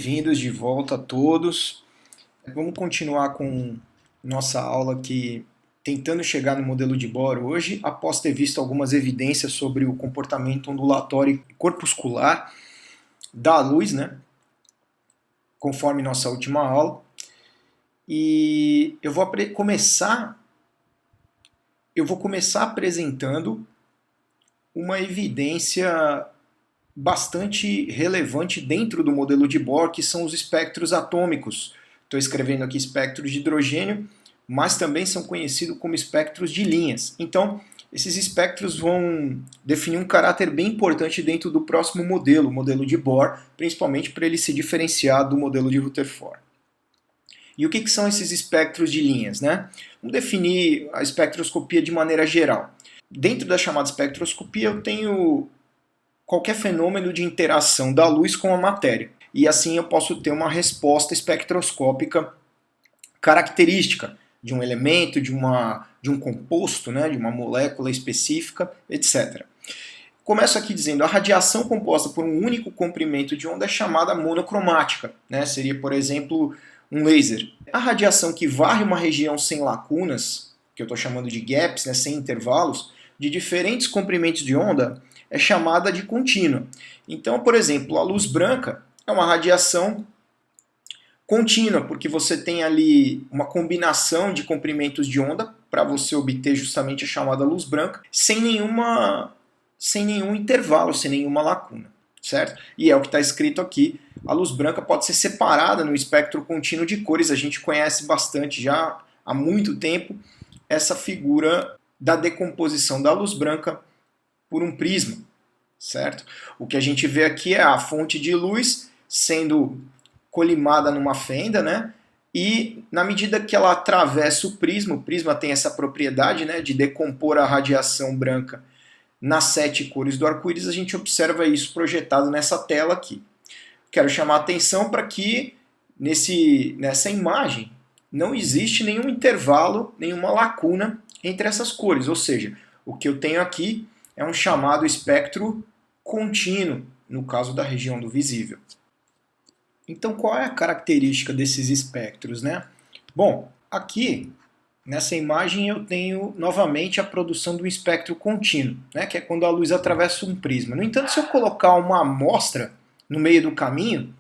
Bem-vindos de volta a todos. Vamos continuar com nossa aula aqui, tentando chegar no modelo de Bohr hoje, após ter visto algumas evidências sobre o comportamento ondulatório e corpuscular da luz, né? Conforme nossa última aula. E eu vou começar apresentando uma evidência bastante relevante dentro do modelo de Bohr, que são os espectros atômicos. Estou escrevendo aqui espectros de hidrogênio, mas também são conhecidos como espectros de linhas. Então, esses espectros vão definir um caráter bem importante dentro do próximo modelo, o modelo de Bohr, principalmente para ele se diferenciar do modelo de Rutherford. E o que são esses espectros de linhas, né? Vamos definir a espectroscopia de maneira geral. Dentro da chamada espectroscopia, eu tenho qualquer fenômeno de interação da luz com a matéria. E assim eu posso ter uma resposta espectroscópica característica de um elemento, de um composto, né, de uma molécula específica, etc. Começo aqui dizendo, a radiação composta por um único comprimento de onda é chamada monocromática, né? Seria, por exemplo, um laser. A radiação que varre uma região sem lacunas, que eu estou chamando de gaps, né, sem intervalos, de diferentes comprimentos de onda, é chamada de contínua. Então, por exemplo, a luz branca é uma radiação contínua, porque você tem ali uma combinação de comprimentos de onda para você obter justamente a chamada luz branca, sem nenhum intervalo, sem nenhuma lacuna, certo? E é o que está escrito aqui, a luz branca pode ser separada no espectro contínuo de cores, a gente conhece bastante já há muito tempo essa figura da decomposição da luz branca por um prisma, certo? O que a gente vê aqui é a fonte de luz sendo colimada numa fenda, né? E na medida que ela atravessa o prisma tem essa propriedade, né, de decompor a radiação branca nas 7 cores do arco-íris, a gente observa isso projetado nessa tela aqui. Quero chamar a atenção para que nessa imagem não existe nenhum intervalo, nenhuma lacuna entre essas cores, ou seja, o que eu tenho aqui é um chamado espectro contínuo, no caso da região do visível. Então, qual é a característica desses espectros, né? Bom, aqui, nessa imagem, eu tenho novamente a produção do espectro contínuo, né? Que é quando a luz atravessa um prisma. No entanto, se eu colocar uma amostra no meio do caminho,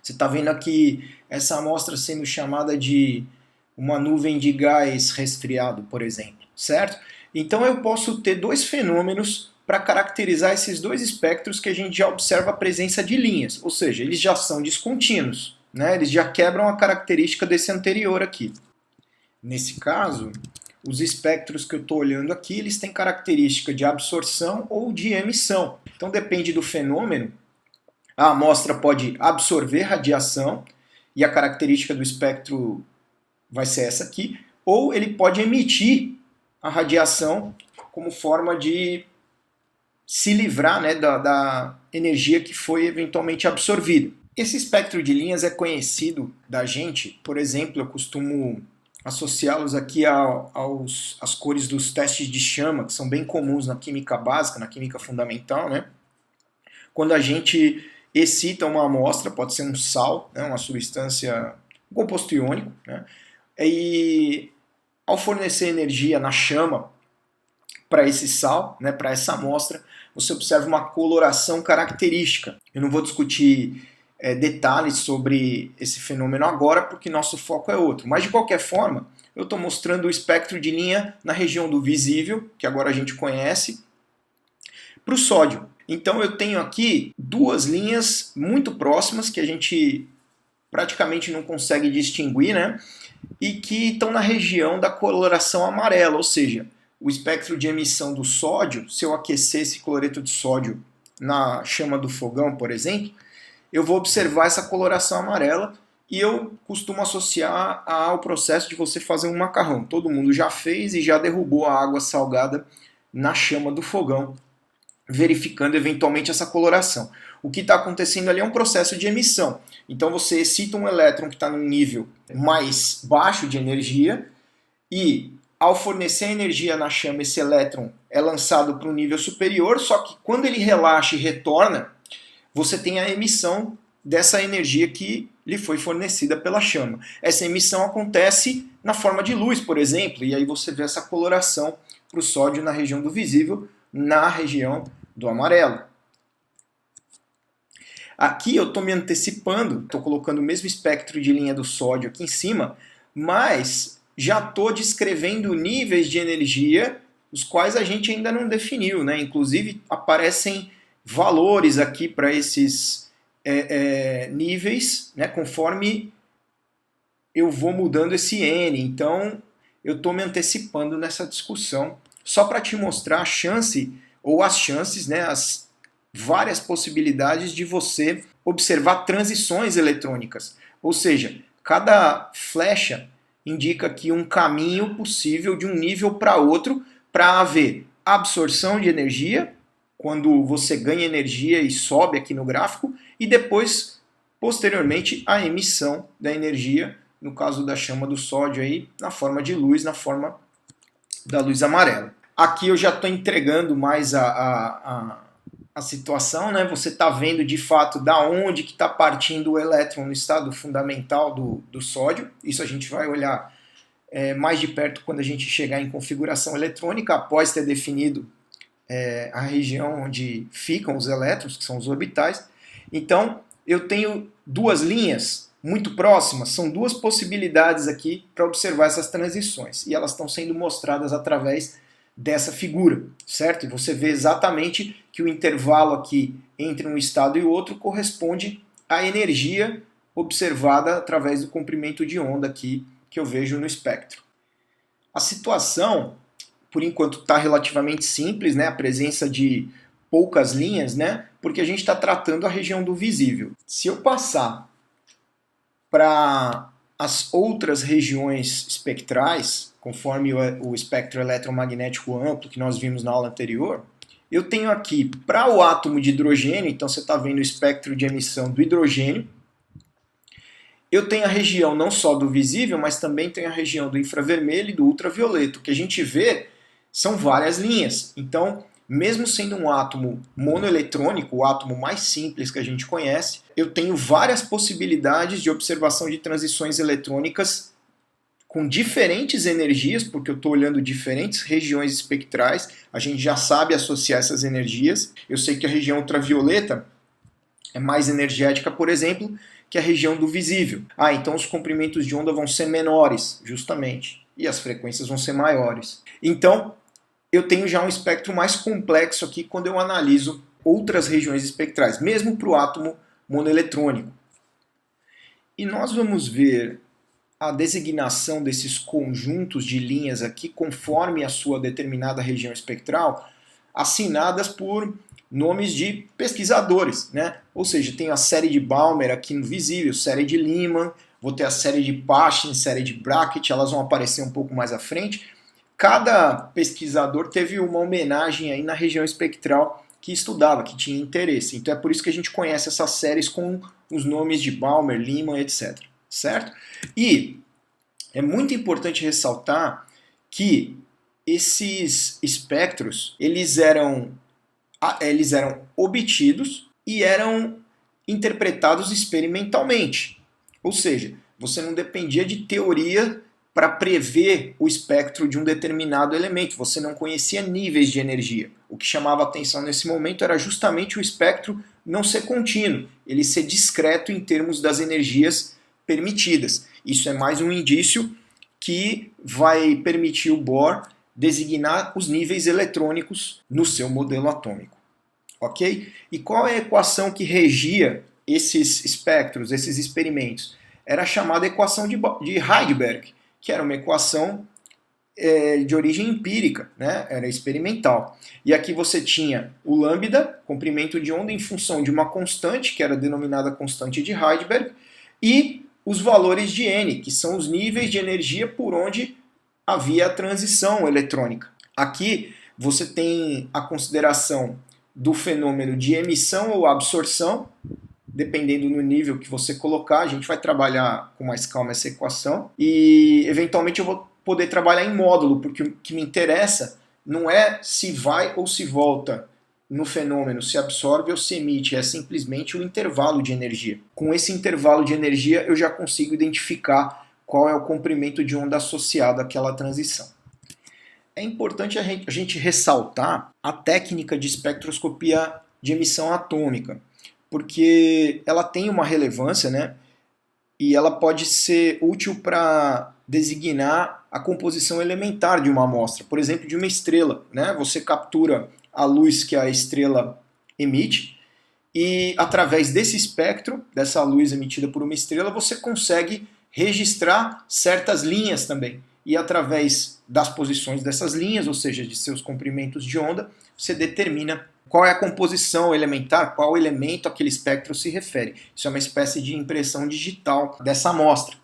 você está vendo aqui essa amostra sendo chamada de uma nuvem de gás resfriado, por exemplo, certo? Então eu posso ter dois fenômenos para caracterizar esses dois espectros que a gente já observa a presença de linhas, ou seja, eles já são descontínuos, né? Eles já quebram a característica desse anterior aqui. Nesse caso, os espectros que eu estou olhando aqui, eles têm característica de absorção ou de emissão. Então depende do fenômeno, a amostra pode absorver radiação, e a característica do espectro vai ser essa aqui, ou ele pode emitir a radiação como forma de se livrar, né, da energia que foi eventualmente absorvida. Esse espectro de linhas é conhecido da gente, por exemplo, eu costumo associá-los aqui às cores dos testes de chama, que são bem comuns na química básica, na química fundamental, né? Quando a gente excita uma amostra, pode ser um sal, né, uma substância, um composto iônico, né? E ao fornecer energia na chama para esse sal, né, para essa amostra, você observa uma coloração característica. Eu não vou discutir detalhes sobre esse fenômeno agora, porque nosso foco é outro. Mas, de qualquer forma, eu estou mostrando o espectro de linha na região do visível, que agora a gente conhece, para o sódio. Então, eu tenho aqui duas linhas muito próximas, que a gente praticamente não consegue distinguir, né? E que estão na região da coloração amarela, ou seja, o espectro de emissão do sódio, se eu aquecer esse cloreto de sódio na chama do fogão, por exemplo, eu vou observar essa coloração amarela e eu costumo associar ao processo de você fazer um macarrão. Todo mundo já fez e já derrubou a água salgada na chama do fogão, verificando eventualmente essa coloração. O que está acontecendo ali é um processo de emissão. Então você excita um elétron que está num nível mais baixo de energia e ao fornecer energia na chama, esse elétron é lançado para um nível superior, só que quando ele relaxa e retorna, você tem a emissão dessa energia que lhe foi fornecida pela chama. Essa emissão acontece na forma de luz, por exemplo, e aí você vê essa coloração para o sódio na região do visível, na região do amarelo. Aqui eu estou me antecipando, estou colocando o mesmo espectro de linha do sódio aqui em cima, mas já estou descrevendo níveis de energia, os quais a gente ainda não definiu, né? Inclusive aparecem valores aqui para esses níveis, né? Conforme eu vou mudando esse N. Então eu estou me antecipando nessa discussão, só para te mostrar a chance, ou as chances, né? As várias possibilidades de você observar transições eletrônicas. Ou seja, cada flecha indica aqui um caminho possível de um nível para outro para haver absorção de energia, quando você ganha energia e sobe aqui no gráfico, e depois, posteriormente, a emissão da energia, no caso da chama do sódio, aí, na forma de luz, na forma da luz amarela. Aqui eu já estou entregando mais a situação, né? Você está vendo de fato da onde que está partindo o elétron no estado fundamental do sódio. Isso a gente vai olhar mais de perto quando a gente chegar em configuração eletrônica, após ter definido a região onde ficam os elétrons, que são os orbitais. Então, eu tenho duas linhas muito próximas, são duas possibilidades aqui para observar essas transições, e elas estão sendo mostradas através dessa figura, certo? E você vê exatamente que o intervalo aqui entre um estado e outro corresponde à energia observada através do comprimento de onda aqui que eu vejo no espectro. A situação, por enquanto, está relativamente simples, né? A presença de poucas linhas, né? Porque a gente está tratando a região do visível. Se eu passar para as outras regiões espectrais, conforme o espectro eletromagnético amplo que nós vimos na aula anterior, eu tenho aqui, para o átomo de hidrogênio, então você está vendo o espectro de emissão do hidrogênio, eu tenho a região não só do visível, mas também tenho a região do infravermelho e do ultravioleta. O que a gente vê são várias linhas. Então, mesmo sendo um átomo monoeletrônico, o átomo mais simples que a gente conhece, eu tenho várias possibilidades de observação de transições eletrônicas com diferentes energias, porque eu estou olhando diferentes regiões espectrais, a gente já sabe associar essas energias. Eu sei que a região ultravioleta é mais energética, por exemplo, que a região do visível. Então os comprimentos de onda vão ser menores, justamente, e as frequências vão ser maiores. Então, eu tenho já um espectro mais complexo aqui quando eu analiso outras regiões espectrais, mesmo para o átomo monoeletrônico. E nós vamos ver a designação desses conjuntos de linhas aqui, conforme a sua determinada região espectral, assinadas por nomes de pesquisadores, né? Ou seja, tenho a série de Balmer aqui no visível, série de Lyman, vou ter a série de Paschen, série de Brackett, elas vão aparecer um pouco mais à frente. Cada pesquisador teve uma homenagem aí na região espectral que estudava, que tinha interesse. Então é por isso que a gente conhece essas séries com os nomes de Balmer, Lyman, etc. Certo? E é muito importante ressaltar que esses espectros, eles eram obtidos e eram interpretados experimentalmente. Ou seja, você não dependia de teoria para prever o espectro de um determinado elemento, você não conhecia níveis de energia. O que chamava atenção nesse momento era justamente o espectro não ser contínuo, ele ser discreto em termos das energias permitidas. Isso é mais um indício que vai permitir o Bohr designar os níveis eletrônicos no seu modelo atômico. Ok? E qual é a equação que regia esses espectros, esses experimentos? Era a chamada equação de Heisenberg, que era uma equação de origem empírica, né? Era experimental. E aqui você tinha o lambda, comprimento de onda, em função de uma constante, que era denominada constante de Heisenberg, e os valores de N, que são os níveis de energia por onde havia a transição eletrônica. Aqui você tem a consideração do fenômeno de emissão ou absorção, dependendo do nível que você colocar. A gente vai trabalhar com mais calma essa equação e eventualmente eu vou poder trabalhar em módulo, porque o que me interessa não é se vai ou se volta no fenômeno se absorve ou se emite, é simplesmente o intervalo de energia. Com esse intervalo de energia eu já consigo identificar qual é o comprimento de onda associado àquela transição. É importante a gente ressaltar a técnica de espectroscopia de emissão atômica, porque ela tem uma relevância, né? E ela pode ser útil para designar a composição elementar de uma amostra, por exemplo, de uma estrela, né? Você captura a luz que a estrela emite e através desse espectro, dessa luz emitida por uma estrela, você consegue registrar certas linhas também. E através das posições dessas linhas, ou seja, de seus comprimentos de onda, você determina qual é a composição elementar, qual elemento aquele espectro se refere. Isso é uma espécie de impressão digital dessa amostra.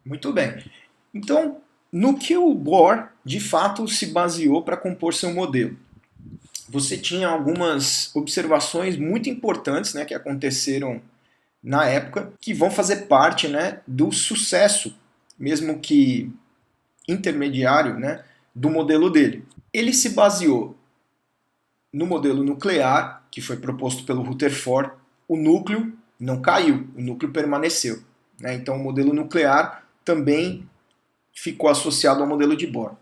Muito bem. Então, no que o Bohr, de fato, se baseou para compor seu modelo? Você tinha algumas observações muito importantes, né, que aconteceram na época, que vão fazer parte, né, do sucesso, mesmo que intermediário, né, do modelo dele. Ele se baseou no modelo nuclear, que foi proposto pelo Rutherford. O núcleo não caiu, o núcleo permaneceu, né? Então o modelo nuclear também ficou associado ao modelo de Bohr.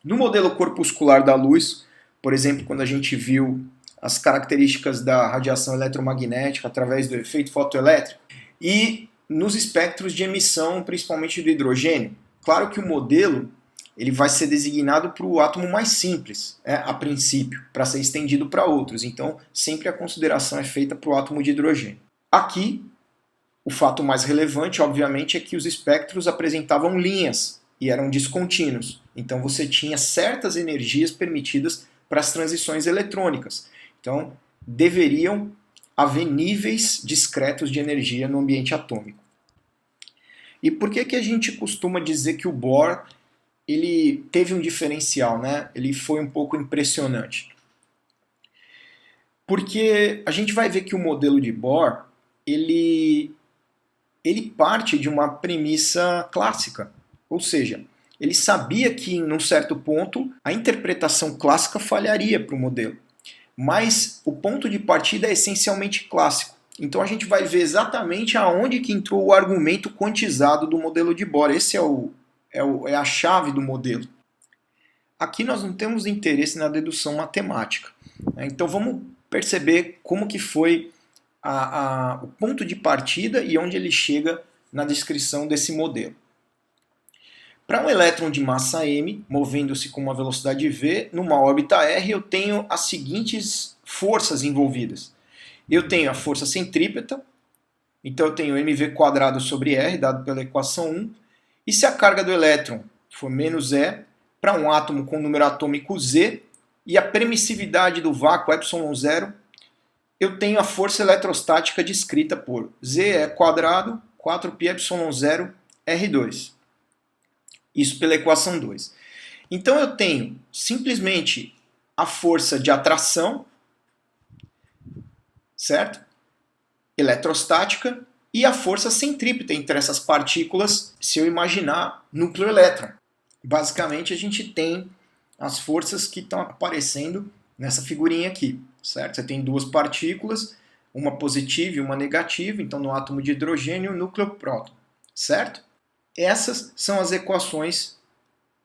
No modelo corpuscular da luz, por exemplo, quando a gente viu as características da radiação eletromagnética através do efeito fotoelétrico, e nos espectros de emissão, principalmente do hidrogênio, claro que o modelo ele vai ser designado para o átomo mais simples, a princípio, para ser estendido para outros. Então, sempre a consideração é feita para o átomo de hidrogênio. Aqui, o fato mais relevante, obviamente, é que os espectros apresentavam linhas e eram descontínuos. Então, você tinha certas energias permitidas para as transições eletrônicas. Então, deveriam haver níveis discretos de energia no ambiente atômico. E por que a gente costuma dizer que o Bohr ele teve um diferencial, né? Ele foi um pouco impressionante? Porque a gente vai ver que o modelo de Bohr ele parte de uma premissa clássica, ou seja, ele sabia que, num certo ponto, a interpretação clássica falharia para o modelo. Mas o ponto de partida é essencialmente clássico. Então a gente vai ver exatamente aonde que entrou o argumento quantizado do modelo de Bohr. Esse é a chave do modelo. Aqui nós não temos interesse na dedução matemática, né? Então vamos perceber como que foi o ponto de partida e onde ele chega na descrição desse modelo. Para um elétron de massa m, movendo-se com uma velocidade v, numa órbita r, eu tenho as seguintes forças envolvidas. Eu tenho a força centrípeta, então eu tenho mv² sobre r, dado pela equação 1, e se a carga do elétron for menos e, para um átomo com número atômico z, e a permissividade do vácuo ε0, eu tenho a força eletrostática descrita por Ze² 4πε0 R2. Isso pela equação 2. Então eu tenho simplesmente a força de atração, certo? Eletrostática, e a força centrípeta entre essas partículas, se eu imaginar núcleo-elétron. Basicamente a gente tem as forças que estão aparecendo nessa figurinha aqui, certo? Você tem duas partículas, uma positiva e uma negativa, então no átomo de hidrogênio, núcleo próton, certo? Essas são as equações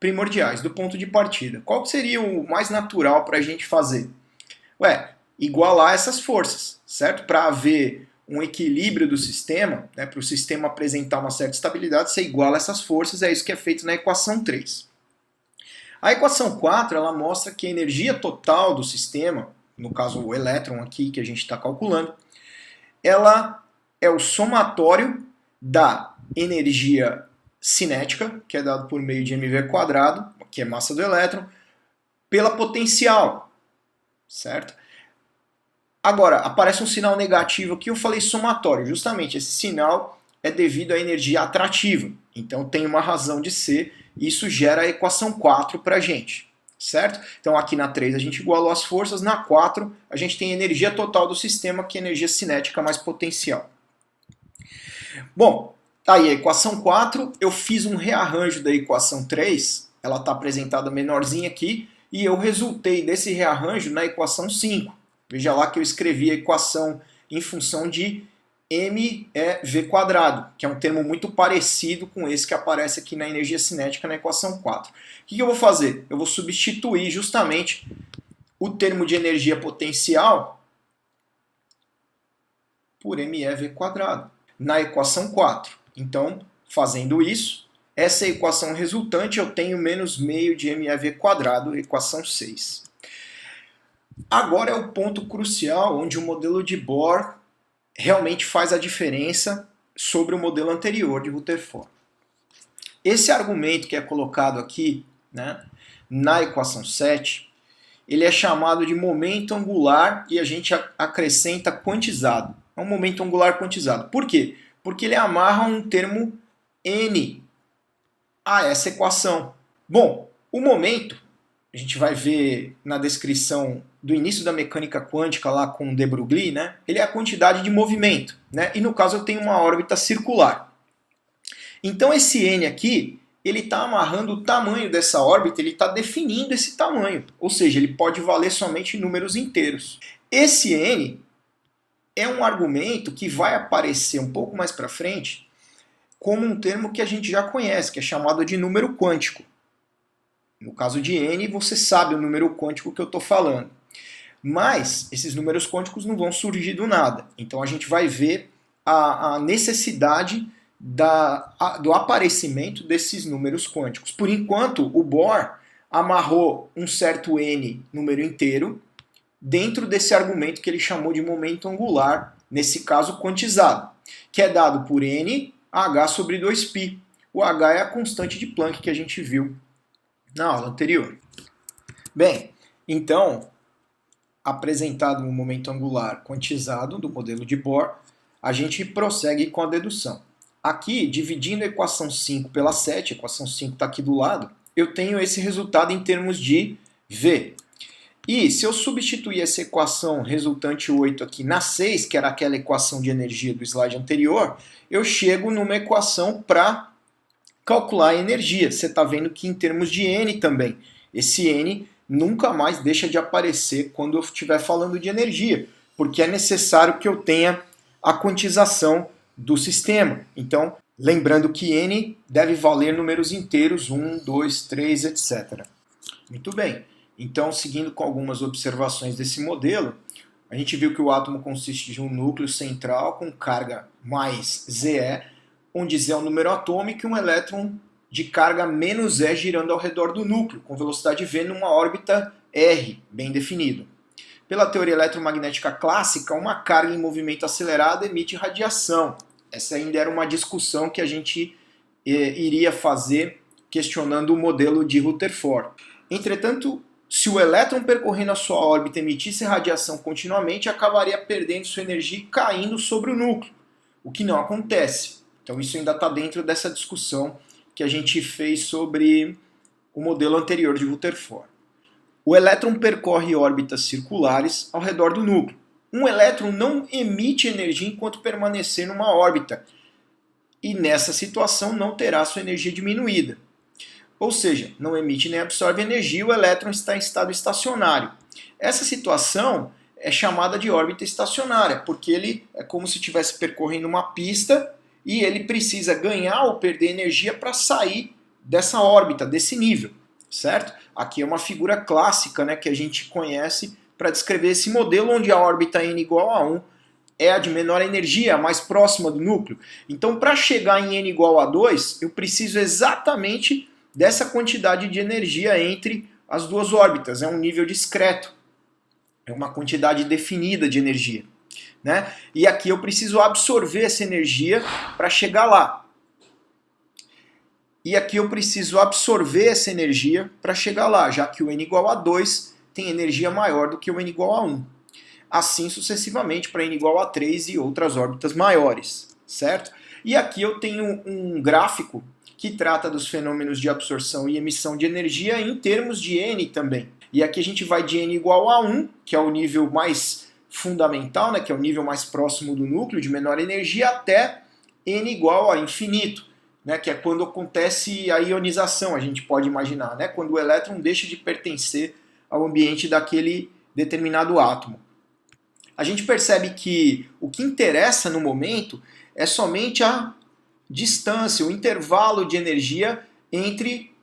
primordiais do ponto de partida. Qual seria o mais natural para a gente fazer? Igualar essas forças, certo? Para haver um equilíbrio do sistema, né, para o sistema apresentar uma certa estabilidade, você iguala essas forças, é isso que é feito na equação 3. A equação 4 ela mostra que a energia total do sistema, no caso o elétron aqui que a gente está calculando, ela é o somatório da energia cinética, que é dado por meio de mv², que é massa do elétron, pela potencial, certo? Agora, aparece um sinal negativo aqui, eu falei somatório. Justamente, esse sinal é devido à energia atrativa. Então tem uma razão de ser, e isso gera a equação 4 para a gente, certo? Então aqui na 3 a gente igualou as forças, na 4 a gente tem a energia total do sistema, que é a energia cinética mais potencial. Bom, aí a equação 4, eu fiz um rearranjo da equação 3, ela está apresentada menorzinha aqui, e eu resultei desse rearranjo na equação 5. Veja lá que eu escrevi a equação em função de mV², que é um termo muito parecido com esse que aparece aqui na energia cinética na equação 4. O que eu vou fazer? Eu vou substituir justamente o termo de energia potencial por mE², na equação 4. Então, fazendo isso, essa equação resultante eu tenho menos meio de mE², equação 6. Agora é o ponto crucial onde o modelo de Bohr realmente faz a diferença sobre o modelo anterior de Rutherford. Esse argumento que é colocado aqui, né, na equação 7, ele é chamado de momento angular e a gente acrescenta quantizado. É um momento angular quantizado. Por quê? Porque ele amarra um termo n a essa equação. Bom, o momento, a gente vai ver na descrição do início da mecânica quântica lá com de Broglie, né? Ele é a quantidade de movimento, né? E no caso eu tenho uma órbita circular. Então esse n aqui, ele está amarrando o tamanho dessa órbita, ele está definindo esse tamanho. Ou seja, ele pode valer somente números inteiros. Esse n é um argumento que vai aparecer um pouco mais para frente como um termo que a gente já conhece, que é chamado de número quântico. No caso de n, você sabe o número quântico que eu estou falando. Mas esses números quânticos não vão surgir do nada. Então a gente vai ver a necessidade do aparecimento desses números quânticos. Por enquanto, o Bohr amarrou um certo n número inteiro dentro desse argumento que ele chamou de momento angular, nesse caso quantizado, que é dado por n h sobre 2π. O h é a constante de Planck que a gente viu na aula anterior. Bem, então, apresentado um momento angular quantizado do modelo de Bohr, a gente prossegue com a dedução. Aqui, dividindo a equação 5 pela 7, a equação 5 está aqui do lado, eu tenho esse resultado em termos de V. E se eu substituir essa equação resultante 8 aqui na 6, que era aquela equação de energia do slide anterior, eu chego numa equação para calcular a energia. Você está vendo que em termos de n também, esse n nunca mais deixa de aparecer quando eu estiver falando de energia, porque é necessário que eu tenha a quantização do sistema. Então, lembrando que n deve valer números inteiros, 1, 2, 3, etc. Muito bem. Então, seguindo com algumas observações desse modelo, a gente viu que o átomo consiste de um núcleo central com carga mais Ze, onde Z é o número atômico e um elétron de carga menos E girando ao redor do núcleo, com velocidade V numa órbita R, bem definido. Pela teoria eletromagnética clássica, uma carga em movimento acelerado emite radiação. Essa ainda era uma discussão que a gente iria fazer questionando o modelo de Rutherford. Entretanto, se o elétron percorrendo a sua órbita emitisse radiação continuamente, acabaria perdendo sua energia e caindo sobre o núcleo, o que não acontece. Então isso ainda está dentro dessa discussão que a gente fez sobre o modelo anterior de Rutherford. O elétron percorre órbitas circulares ao redor do núcleo. Um elétron não emite energia enquanto permanecer numa órbita, e nessa situação não terá sua energia diminuída. Ou seja, não emite nem absorve energia e o elétron está em estado estacionário. Essa situação é chamada de órbita estacionária, porque ele é como se estivesse percorrendo uma pista e ele precisa ganhar ou perder energia para sair dessa órbita, desse nível, certo? Aqui é uma figura clássica, né, que a gente conhece para descrever esse modelo onde a órbita n igual a 1 é a de menor energia, a mais próxima do núcleo. Então, para chegar em n igual a 2, eu preciso exatamente dessa quantidade de energia entre as duas órbitas. É um nível discreto, é uma quantidade definida de energia, né? E aqui eu preciso absorver essa energia para chegar lá. E aqui eu preciso absorver essa energia para chegar lá, já que o n igual a 2 tem energia maior do que o n igual a 1. Assim sucessivamente para n igual a 3 e outras órbitas maiores, certo? E aqui eu tenho um gráfico que trata dos fenômenos de absorção e emissão de energia em termos de n também. E aqui a gente vai de n igual a 1, que é o nível mais fundamental, né, que é o nível mais próximo do núcleo, de menor energia, até n igual a infinito, né, que é quando acontece a ionização, a gente pode imaginar, né, quando o elétron deixa de pertencer ao ambiente daquele determinado átomo. A gente percebe que o que interessa no momento é somente a distância, o intervalo de energia entre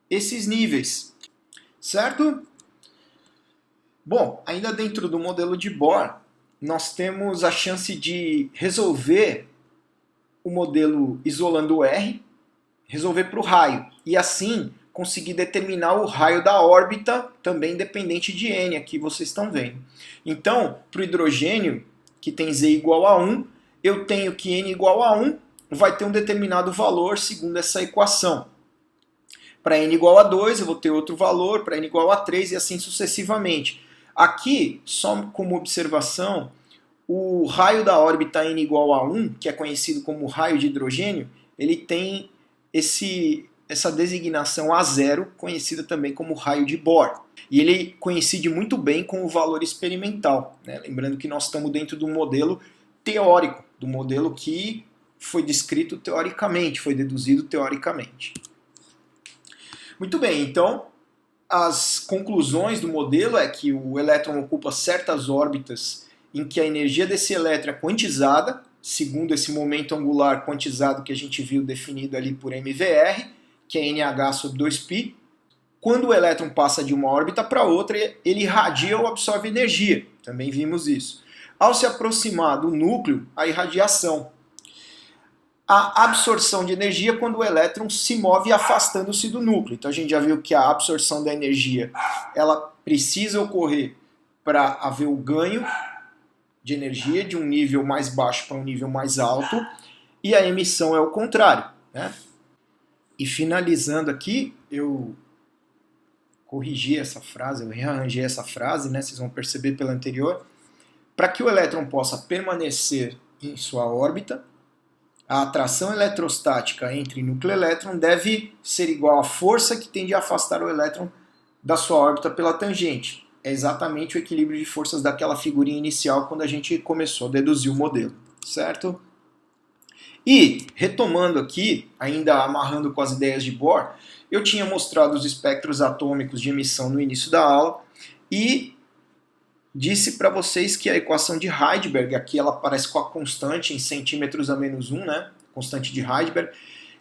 esses níveis, certo? Bom, ainda dentro do modelo de Bohr, nós temos a chance de resolver o modelo isolando o R, resolver para o raio, e assim conseguir determinar o raio da órbita, também dependente de N, aqui vocês estão vendo. Então, para o hidrogênio, que tem Z igual a 1, eu tenho que N igual a 1 vai ter um determinado valor segundo essa equação. Para N igual a 2, eu vou ter outro valor, para N igual a 3 e assim sucessivamente. Aqui, só como observação, o raio da órbita N igual a 1, que é conhecido como raio de hidrogênio, ele tem essa designação A0, conhecida também como raio de Bohr. E ele coincide muito bem com o valor experimental, né? Lembrando que nós estamos dentro do modelo teórico, do modelo que foi descrito teoricamente, foi deduzido teoricamente. Muito bem, então as conclusões do modelo é que o elétron ocupa certas órbitas em que a energia desse elétron é quantizada, segundo esse momento angular quantizado que a gente viu definido ali por MVR, que é NH sobre 2π. Quando o elétron passa de uma órbita para outra, ele irradia ou absorve energia. Também vimos isso. Ao se aproximar do núcleo, a irradiação. A absorção de energia quando o elétron se move afastando-se do núcleo. Então a gente já viu que a absorção da energia ela precisa ocorrer para haver o ganho de energia de um nível mais baixo para um nível mais alto, e a emissão é o contrário, né? E finalizando aqui, eu corrigi essa frase, eu rearranjei essa frase, né? Vocês vão perceber pela anterior. Para que o elétron possa permanecer em sua órbita, a atração eletrostática entre núcleo e elétron deve ser igual à força que tende a afastar o elétron da sua órbita pela tangente. É exatamente o equilíbrio de forças daquela figurinha inicial quando a gente começou a deduzir o modelo, certo? E, retomando aqui, ainda amarrando com as ideias de Bohr, eu tinha mostrado os espectros atômicos de emissão no início da aula e disse para vocês que a equação de Heisenberg, aqui ela aparece com a constante em centímetros a menos 1, né? Constante de Heisenberg,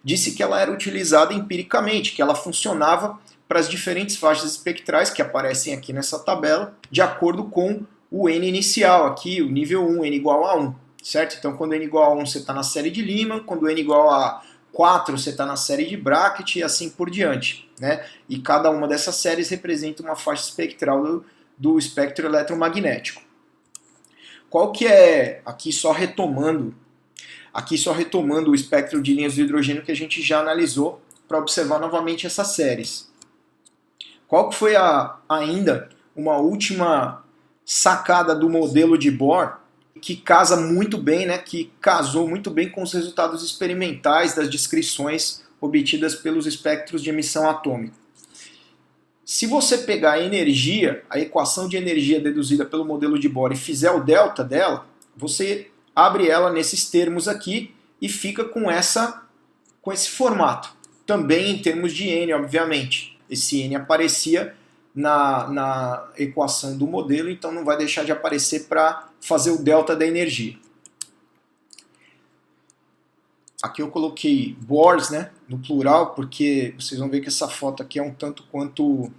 disse que ela era utilizada empiricamente, que ela funcionava para as diferentes faixas espectrais que aparecem aqui nessa tabela, de acordo com o N inicial, aqui o nível 1, N igual a 1, certo? Então quando N igual a 1 você está na série de Lyman, quando N igual a 4 você está na série de Brackett e assim por diante, né? E cada uma dessas séries representa uma faixa espectral do espectro eletromagnético. Qual que é, aqui só retomando o espectro de linhas de hidrogênio que a gente já analisou para observar novamente essas séries. Qual que foi ainda uma última sacada do modelo de Bohr que casa muito bem, né, que casou muito bem com os resultados experimentais das descrições obtidas pelos espectros de emissão atômica. Se você pegar a energia, a equação de energia deduzida pelo modelo de Bohr e fizer o delta dela, você abre ela nesses termos aqui e fica com esse formato. Também em termos de N, obviamente. Esse N aparecia na equação do modelo, então não vai deixar de aparecer para fazer o delta da energia. Aqui eu coloquei Bohrs, né, no plural, porque vocês vão ver que essa foto aqui é um tanto quanto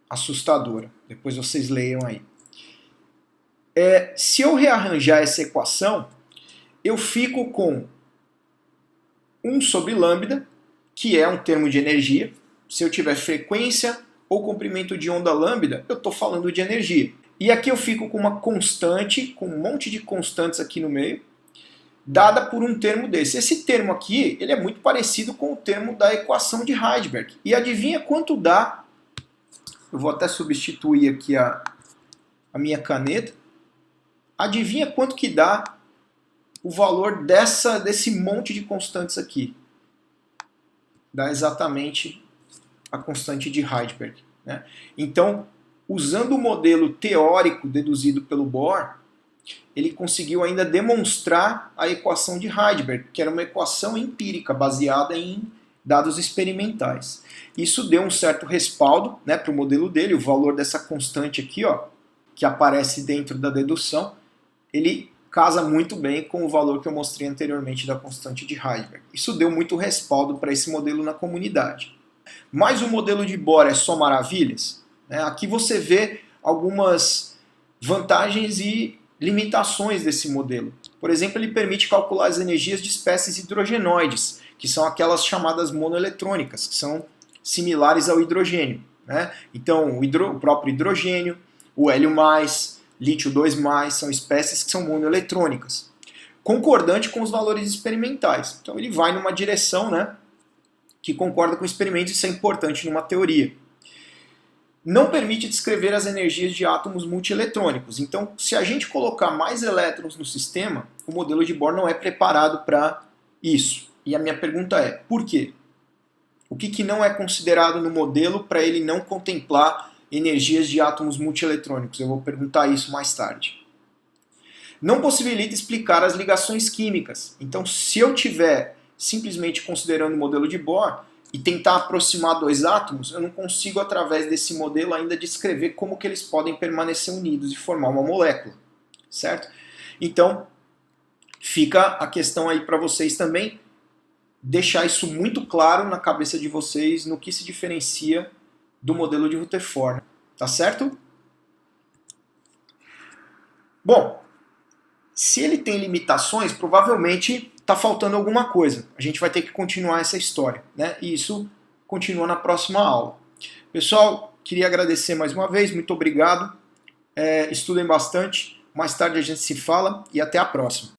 assustadora. Depois vocês leiam aí. Se eu rearranjar essa equação, eu fico com 1 sobre lambda, que é um termo de energia. Se eu tiver frequência ou comprimento de onda lambda, eu estou falando de energia. E aqui eu fico com uma constante, com um monte de constantes aqui no meio, dada por um termo desse. Esse termo aqui, ele é muito parecido com o termo da equação de Heisenberg. E adivinha quanto dá? Eu vou até substituir aqui a minha caneta. Adivinha quanto que dá o valor desse monte de constantes aqui? Dá exatamente a constante de Heisenberg, né? Então, usando o modelo teórico deduzido pelo Bohr, ele conseguiu ainda demonstrar a equação de Heisenberg, que era uma equação empírica, baseada em dados experimentais. Isso deu um certo respaldo, né, para o modelo dele, o valor dessa constante aqui, ó, que aparece dentro da dedução, ele casa muito bem com o valor que eu mostrei anteriormente da constante de Heisenberg. Isso deu muito respaldo para esse modelo na comunidade. Mas o modelo de Bohr é só maravilhas? Aqui você vê algumas vantagens e limitações desse modelo. Por exemplo, ele permite calcular as energias de espécies hidrogenoides, que são aquelas chamadas monoeletrônicas, que são similares ao hidrogênio. Então, o próprio hidrogênio, o hélio+, lítio 2+, são espécies que são monoeletrônicas, concordante com os valores experimentais. Então ele vai numa direção, que concorda com o experimento, isso é importante numa teoria. Não permite descrever as energias de átomos multieletrônicos. Então, se a gente colocar mais elétrons no sistema, o modelo de Bohr não é preparado para isso. E a minha pergunta é, por quê? O que não é considerado no modelo para ele não contemplar energias de átomos multieletrônicos? Eu vou perguntar isso mais tarde. Não possibilita explicar as ligações químicas. Então, se eu tiver simplesmente considerando o modelo de Bohr e tentar aproximar dois átomos, eu não consigo, através desse modelo, ainda descrever como que eles podem permanecer unidos e formar uma molécula, certo? Então, fica a questão aí para vocês também, deixar isso muito claro na cabeça de vocês no que se diferencia do modelo de Rutherford, tá certo? Bom, se ele tem limitações, provavelmente está faltando alguma coisa. A gente vai ter que continuar essa história, E isso continua na próxima aula. Pessoal, queria agradecer mais uma vez, muito obrigado. Estudem bastante. Mais tarde a gente se fala e até a próxima.